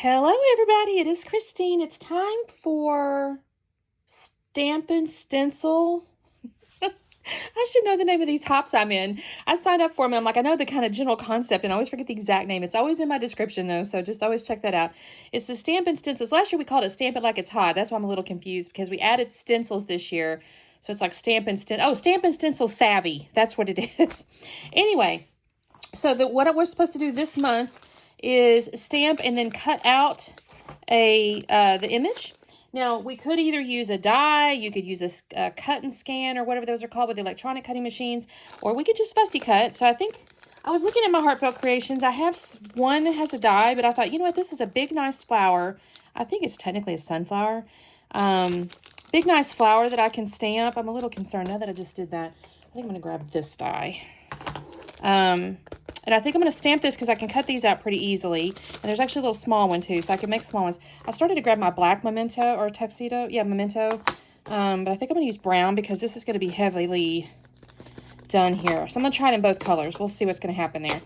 Hello, everybody. It is Christine. It's time for Stampin' Stencil. I should know the name of these hops I'm in. I signed up for them. I'm like, I know the kind of general concept, and I always forget the exact name. It's always in my description, though, so just always check that out. It's the Stampin' Stencils. Last year, we called it Stamp It Like It's Hot. That's why I'm a little confused, because we added stencils this year. So it's like Stampin' Stencil. Oh, Stampin' Stencil Savvy. That's what it is. Anyway, so what we're supposed to do this month is stamp and then cut out the image. Now, we could either use a die, you could use a cut and scan or whatever those are called with the electronic cutting machines, or we could just fussy cut. So I think I was looking at my Heartfelt Creations. I have one that has a die, but I thought, you know what, this is a big, nice flower. I think it's technically a sunflower. Big, nice flower that I can stamp. I'm a little concerned now that I just did that. I think I'm going to grab this die. And I think I'm going to stamp this because I can cut these out pretty easily. And there's actually a little small one too, so I can make small ones. I started to grab my black memento or tuxedo. Yeah, memento. But I think I'm going to use brown because this is going to be heavily done here. So I'm going to try it in both colors. We'll see what's going to happen there.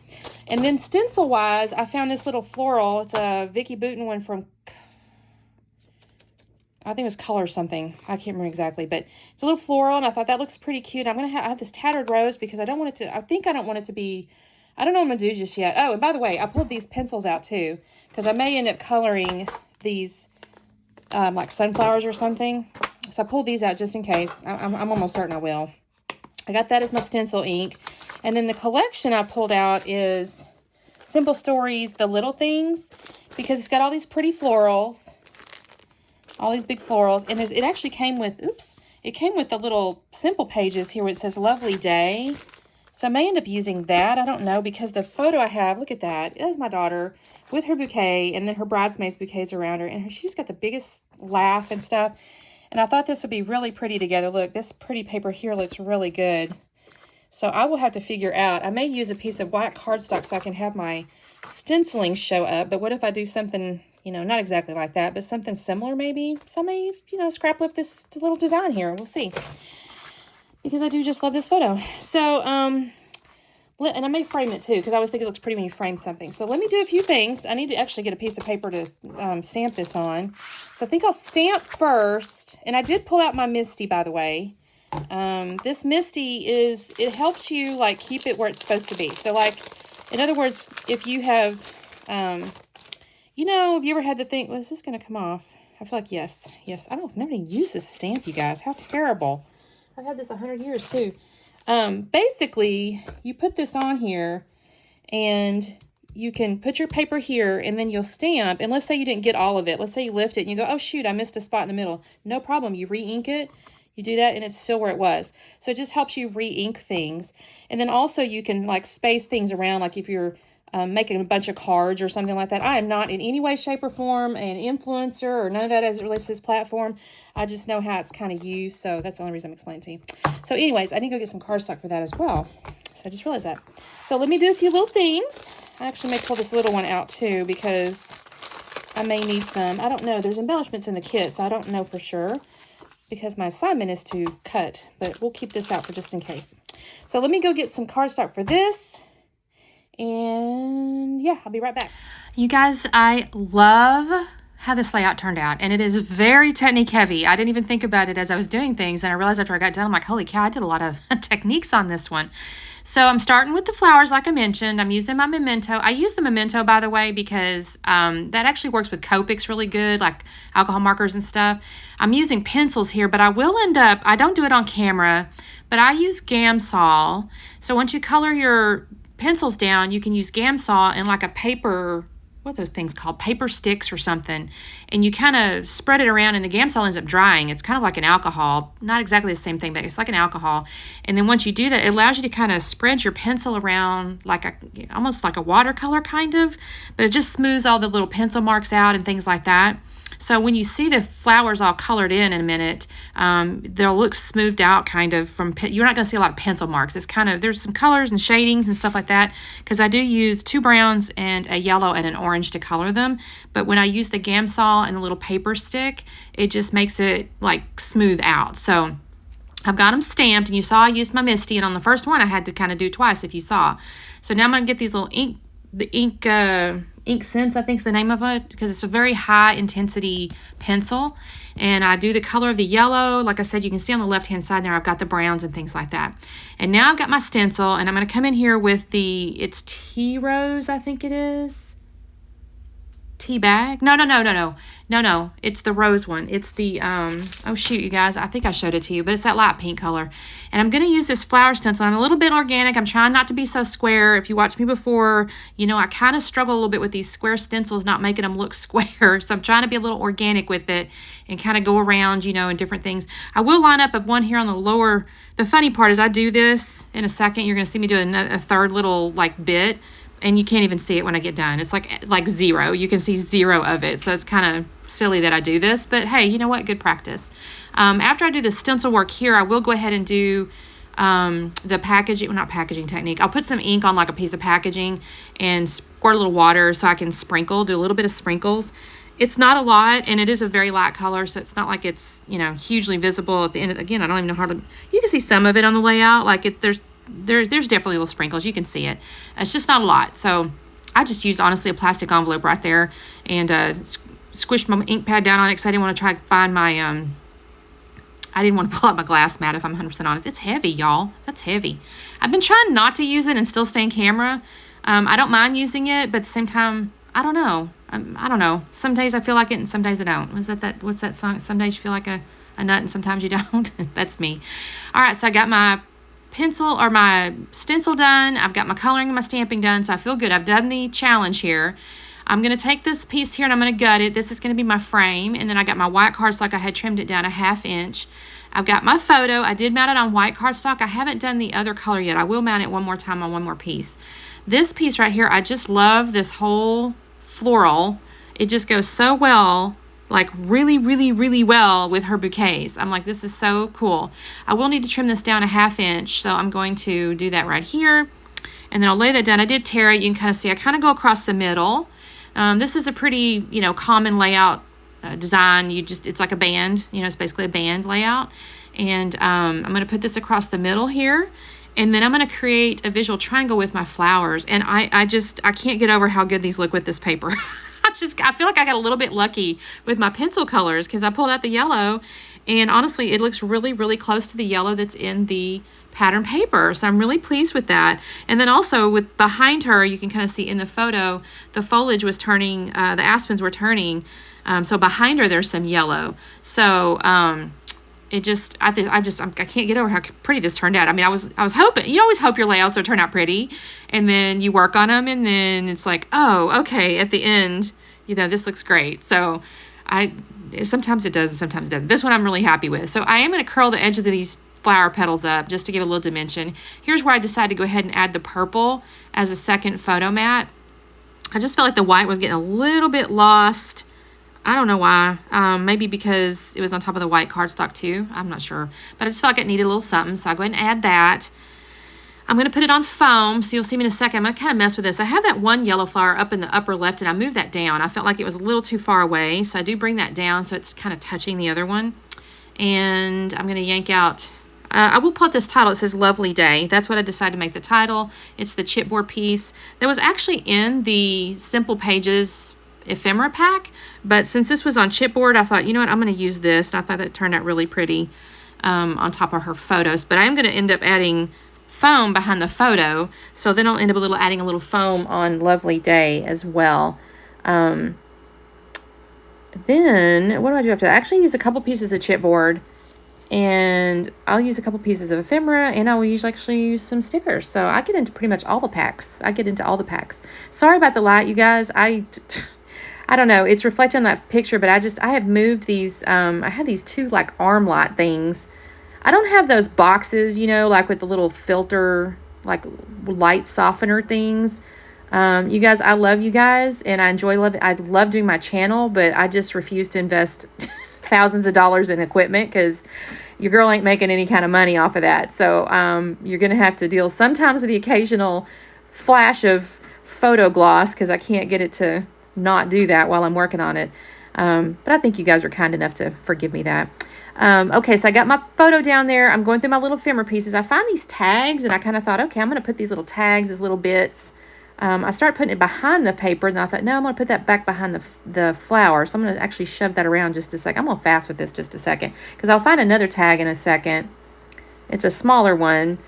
And then stencil-wise, I found this little floral. It's a Vicky Boutin one from, I think it was Color something. I can't remember exactly, but it's a little floral, and I thought that looks pretty cute. I'm going to have this tattered rose because I don't want it to, I think I don't want it to be, I don't know what I'm going to do just yet. Oh, and by the way, I pulled these pencils out too because I may end up coloring these like sunflowers or something. So I pulled these out just in case. I'm almost certain I will. I got that as my stencil ink. And then the collection I pulled out is Simple Stories, The Little Things, because it's got all these pretty florals. All these big florals. And it actually came with, it came with the little simple pages here where it says Lovely Day. So I may end up using that. I don't know, because the photo I have, look at that. It is my daughter with her bouquet, and then her bridesmaids bouquets around her. And she just got the biggest laugh and stuff. And I thought this would be really pretty together. Look, this pretty paper here looks really good. So I will have to figure out. I may use a piece of white cardstock so I can have my stenciling show up. But what if I do something, you know, not exactly like that, but something similar maybe? So I may, you know, scrap lift this little design here. We'll see. Because I do just love this photo. So, and I may frame it too, because I always think it looks pretty when you frame something. So let me do a few things. I need to actually get a piece of paper to stamp this on. So I think I'll stamp first. And I did pull out my Misty, by the way. This Misty it helps you like keep it where it's supposed to be. So like, in other words, if you have, you know, have you ever had the thing, well, is this going to come off? I feel like yes. I don't never even use this stamp, you guys. How terrible. I've had this 100 years too. Basically, you put this on here and you can put your paper here and then you'll stamp. And let's say you didn't get all of it. Let's say you lift it and you go, oh shoot, I missed a spot in the middle. No problem. You re-ink it. You do that and it's still where it was. So it just helps you re-ink things. And then also you can like space things around. Like if you're making a bunch of cards or something like that. I am not in any way, shape, or form an influencer or none of that as it relates to this platform. I just know how it's kind of used, so that's the only reason I'm explaining to you. So anyways, I need to go get some cardstock for that as well. So I just realized that. So let me do a few little things. I actually may pull this little one out too because I may need some. I don't know. There's embellishments in the kit, so I don't know for sure because my assignment is to cut, but we'll keep this out for just in case. So let me go get some cardstock for this. And yeah, I'll be right back. You guys, I love how this layout turned out, and it is very technique heavy. I didn't even think about it as I was doing things, and I realized after I got done, I'm like, holy cow, I did a lot of techniques on this one. So I'm starting with the flowers like I mentioned. I'm using my memento. I use the memento, by the way, because that actually works with Copics really good, like alcohol markers and stuff. I'm using pencils here, but I will end up, I don't do it on camera, but I use Gamsol. So once you color your pencils down, you can use Gamsol and like a paper, what are those things called? Paper sticks or something. And you kind of spread it around and the Gamsol ends up drying. It's kind of like an alcohol. Not exactly the same thing, but it's like an alcohol. And then once you do that, it allows you to kind of spread your pencil around like almost like a watercolor kind of, but it just smooths all the little pencil marks out and things like that. So when you see the flowers all colored in a minute, they'll look smoothed out kind of from, you're not going to see a lot of pencil marks. It's kind of, there's some colors and shadings and stuff like that because I do use 2 browns and a yellow and an orange to color them. But when I use the Gamsol and the little paper stick, it just makes it like smooth out. So I've got them stamped, and you saw I used my Misty, and on the first one I had to kind of do twice if you saw. So now I'm going to get these little ink Ink Sense, I think is the name of it, because it's a very high intensity pencil. And I do the color of the yellow. Like I said, you can see on the left-hand side there, I've got the browns and things like that. And now I've got my stencil, and I'm going to come in here with it's Tea Rose, I think it is. Tea Bag? No. It's the rose one. It's the, oh shoot, you guys, I think I showed it to you, but it's that light pink color. And I'm going to use this flower stencil. I'm a little bit organic. I'm trying not to be so square. If you watched me before, you know, I kind of struggle a little bit with these square stencils, not making them look square. So I'm trying to be a little organic with it and kind of go around, you know, and different things. I will line up one here on the lower. The funny part is I do this in a second. You're going to see me do a third little like bit. And you can't even see it when I get done. It's like zero. You can see zero of it. So it's kind of silly that I do this. But hey, you know what? Good practice. After I do the stencil work here, I will go ahead and do the packaging, well, not packaging technique. I'll put some ink on like a piece of packaging and squirt a little water so I can sprinkle, do a little bit of sprinkles. It's not a lot, and it is a very light color, so it's not like it's, you know, hugely visible at the end of again, I don't even know how to, you can see some of it on the layout. Like there's definitely little sprinkles. You can see it. It's just not a lot. So I just used, honestly, a plastic envelope right there and squished my ink pad down on it because I didn't want to try to find my, I didn't want to pull out my glass mat, if I'm 100% honest. It's heavy, y'all. That's heavy. I've been trying not to use it and still stay in camera. I don't mind using it, but at the same time, I don't know. I don't know. Some days I feel like it and some days I don't. What's that song? Some days you feel like a nut and sometimes you don't. That's me. All right, so I got my pencil or my stencil done. I've got my coloring and my stamping done, so I feel good. I've done the challenge here. I'm going to take this piece here and I'm going to gut it. This is going to be my frame, and then I got my white cardstock. I had trimmed it down 1/2 inch. I've got my photo. I did mount it on white cardstock. I haven't done the other color yet. I will mount it one more time on one more piece. This piece right here, I just love this whole floral. It just goes so well, like really, really, really well with her bouquets. I'm like, this is so cool. I will need to trim this down 1/2 inch, so I'm going to do that right here. And then I'll lay that down. I did tear it. You can kind of see I kind of go across the middle. This is a pretty, you know, common layout design. It's like a band, you know, it's basically a band layout. And I'm going to put this across the middle here. And then I'm going to create a visual triangle with my flowers. And I can't get over how good these look with this paper. I feel like I got a little bit lucky with my pencil colors because I pulled out the yellow, and honestly, it looks really, really close to the yellow that's in the pattern paper. So I'm really pleased with that. And then also with behind her, you can kind of see in the photo, the foliage was turning, the aspens were turning. So behind her, there's some yellow. So, I can't get over how pretty this turned out. I mean, I was hoping, you always hope your layouts will turn out pretty, and then you work on them, and then it's like, oh, okay, at the end, you know, this looks great. So sometimes it does and sometimes it doesn't. This one I'm really happy with. So I am going to curl the edge of these flower petals up just to give a little dimension. Here's where I decided to go ahead and add the purple as a second photo mat. I just felt like the white was getting a little bit lost. I don't know why. Maybe because it was on top of the white cardstock too. I'm not sure. But I just felt like it needed a little something, so I'll go ahead and add that. I'm going to put it on foam, so you'll see me in a second. I'm going to kind of mess with this. I have that one yellow flower up in the upper left, and I moved that down. I felt like it was a little too far away, so I do bring that down so it's kind of touching the other one. And I'm going to yank out... I will put this title. It says Lovely Day. That's what I decided to make the title. It's the chipboard piece that was actually in the Simple Pages ephemera pack, but since this was on chipboard, I thought, you know what, I'm going to use this, and I thought that turned out really pretty on top of her photos. But I am going to end up adding foam behind the photo, so then I'll end up adding a little foam on Lovely Day as well. Then what do I do after that? I actually use a couple pieces of chipboard, and I'll use a couple pieces of ephemera, and I will usually actually use some stickers. So I get into pretty much all the packs. Sorry about the light, you guys. I don't know, it's reflected on that picture, but I have moved these, I had these two like arm light things. I don't have those boxes, you know, like with the little filter, like light softener things. You guys, I love you guys, and I love doing my channel, but I just refuse to invest thousands of dollars in equipment because your girl ain't making any kind of money off of that. So you're going to have to deal sometimes with the occasional flash of photo gloss because I can't get it to not do that while I'm working on it. But I think you guys are kind enough to forgive me that. Okay, so I got my photo down there. I'm going through my little ephemera pieces. I find these tags, and I kind of thought, okay, I'm going to put these little tags as little bits I started putting it behind the paper, and I thought, no, I'm going to put that back behind the flower. So I'm going to actually shove that around just a second. I'm going to fast with this just a second, because I'll find another tag in a second. It's a smaller one.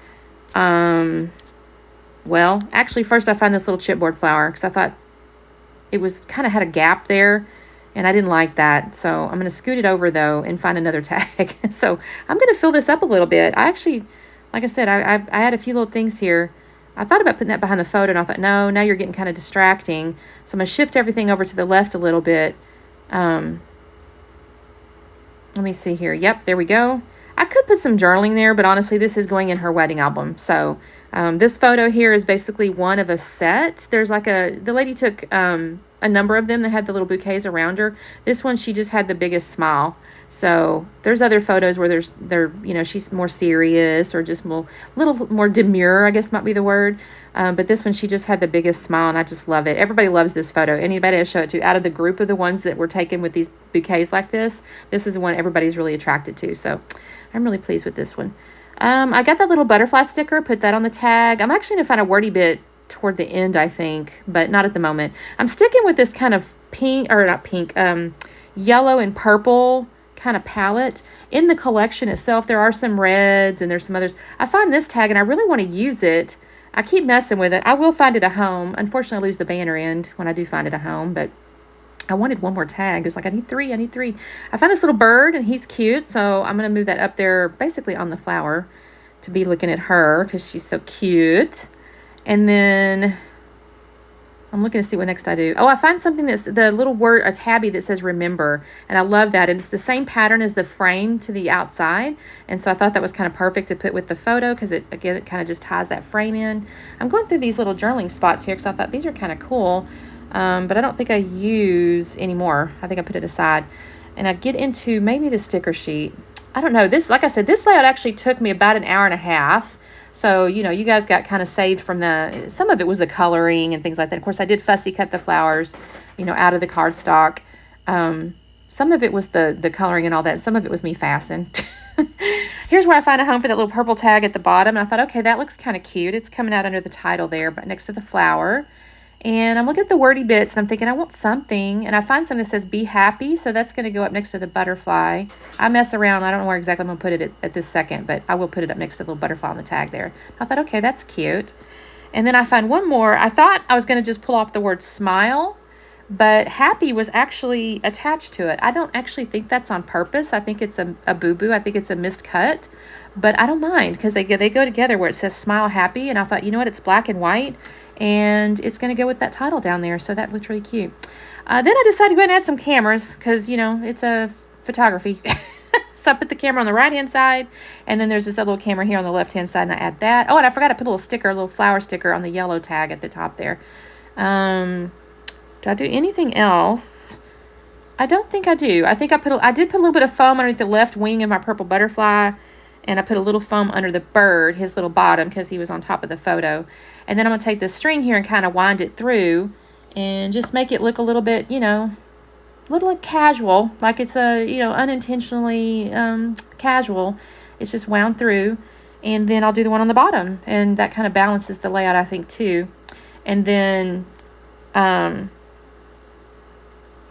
Well, actually, first I find this little chipboard flower, because I thought it was kind of had a gap there, and I didn't like that. So I'm going to scoot it over, though, and find another tag. So I'm going to fill this up a little bit. I actually, like I said, I had a few little things here. I thought about putting that behind the photo, and I thought, no, now you're getting kind of distracting. So I'm going to shift everything over to the left a little bit. Let me see here. Yep, there we go. I could put some journaling there, but honestly, this is going in her wedding album. So this photo here is basically one of a set. There's like the lady took a number of them that had the little bouquets around her. This one, she just had the biggest smile. So there's other photos where she's more serious, or just little more demure, I guess might be the word. But this one, she just had the biggest smile, and I just love it. Everybody loves this photo. Anybody I show it to, out of the group of the ones that were taken with these bouquets like this is the one everybody's really attracted to. So I'm really pleased with this one. I got that little butterfly sticker, put that on the tag. I'm actually going to find a wordy bit toward the end, I think, but not at the moment. I'm sticking with this kind of yellow and purple kind of palette. In the collection itself, there are some reds and there's some others. I find this tag and I really want to use it. I keep messing with it. I will find it at home. Unfortunately, I lose the banner end when I do find it at home, but I wanted one more tag. It's like, I need three. I found this little bird, and he's cute, so I'm going to move that up there basically on the flower to be looking at her because she's so cute. And then I'm looking to see what next I do. Oh, I find something that's the little word, a tabby that says remember. And I love that. And it's the same pattern as the frame to the outside. And so I thought that was kind of perfect to put with the photo, because it kind of just ties that frame in. I'm going through these little journaling spots here because I thought these are kind of cool. But I don't think I use anymore. I think I put it aside. And I get into maybe the sticker sheet. I don't know. This, like I said, this layout actually took me about an hour and a half. So, you guys got kind of saved from some of it was the coloring and things like that. Of course, I did fussy cut the flowers, out of the cardstock. Some of it was the coloring and all that. And some of it was me fastening. Here's where I find a home for that little purple tag at the bottom. And I thought, okay, that looks kind of cute. It's coming out under the title there, but next to the flower. And I'm looking at the wordy bits, and I'm thinking, I want something. And I find something that says, be happy. So that's going to go up next to the butterfly. I mess around. I don't know where exactly I'm going to put it at this second, but I will put it up next to the little butterfly on the tag there. I thought, okay, that's cute. And then I find one more. I thought I was going to just pull off the word smile, but happy was actually attached to it. I don't actually think that's on purpose. I think it's a boo-boo. I think it's a missed cut. But I don't mind, because they go together where it says smile happy. And I thought, you know what, it's black and white. And it's going to go with that title down there. So that looks really cute. Then I decided to go ahead and add some cameras because, it's a photography. So I put the camera on the right-hand side. And then there's this other little camera here on the left-hand side. And I add that. Oh, and I forgot to put a little sticker, a little flower sticker on the yellow tag at the top there. Do I do anything else? I don't think I do. I think I did put a little bit of foam underneath the left wing of my purple butterfly. And I put a little foam under the bird, his little bottom, because he was on top of the photo. And then I'm going to take this string here and kind of wind it through and just make it look a little bit, a little casual, like it's unintentionally casual. It's just wound through. And then I'll do the one on the bottom. And that kind of balances the layout, I think, too. And then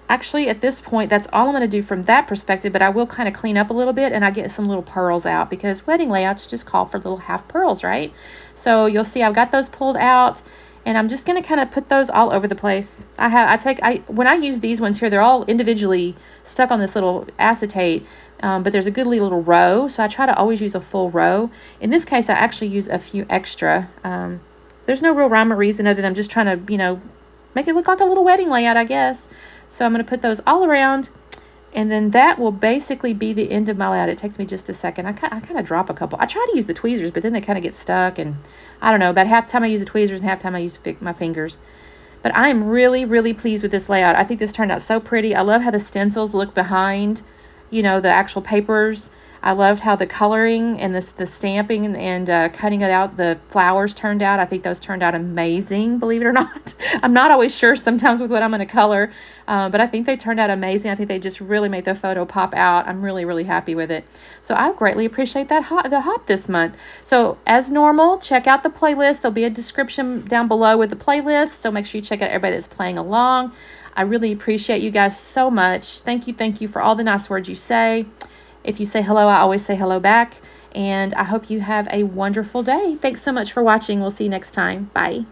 actually, at this point, that's all I'm going to do from that perspective, but I will kind of clean up a little bit, and I get some little pearls out, because wedding layouts just call for little half pearls, right? So you'll see I've got those pulled out, and I'm just going to kind of put those all over the place. When I use these ones here, they're all individually stuck on this little acetate, but there's a goodly little row, so I try to always use a full row. In this case, I actually use a few extra. There's no real rhyme or reason other than I'm just trying to, make it look like a little wedding layout, I guess. So I'm going to put those all around, and then that will basically be the end of my layout. It takes me just a second. I kind of drop a couple. I try to use the tweezers, but then they kind of get stuck, and I don't know, about half the time I use the tweezers and half the time I use my fingers. But I am really, really pleased with this layout. I think this turned out so pretty. I love how the stencils look behind, the actual papers. I loved how the coloring and the stamping and cutting it out, the flowers turned out. I think those turned out amazing, believe it or not. I'm not always sure sometimes with what I'm going to color, but I think they turned out amazing. I think they just really made the photo pop out. I'm really, really happy with it. So I greatly appreciate that the hop this month. So as normal, check out the playlist. There'll be a description down below with the playlist, so make sure you check out everybody that's playing along. I really appreciate you guys so much. Thank you for all the nice words you say. If you say hello, I always say hello back. And I hope you have a wonderful day. Thanks so much for watching. We'll see you next time. Bye.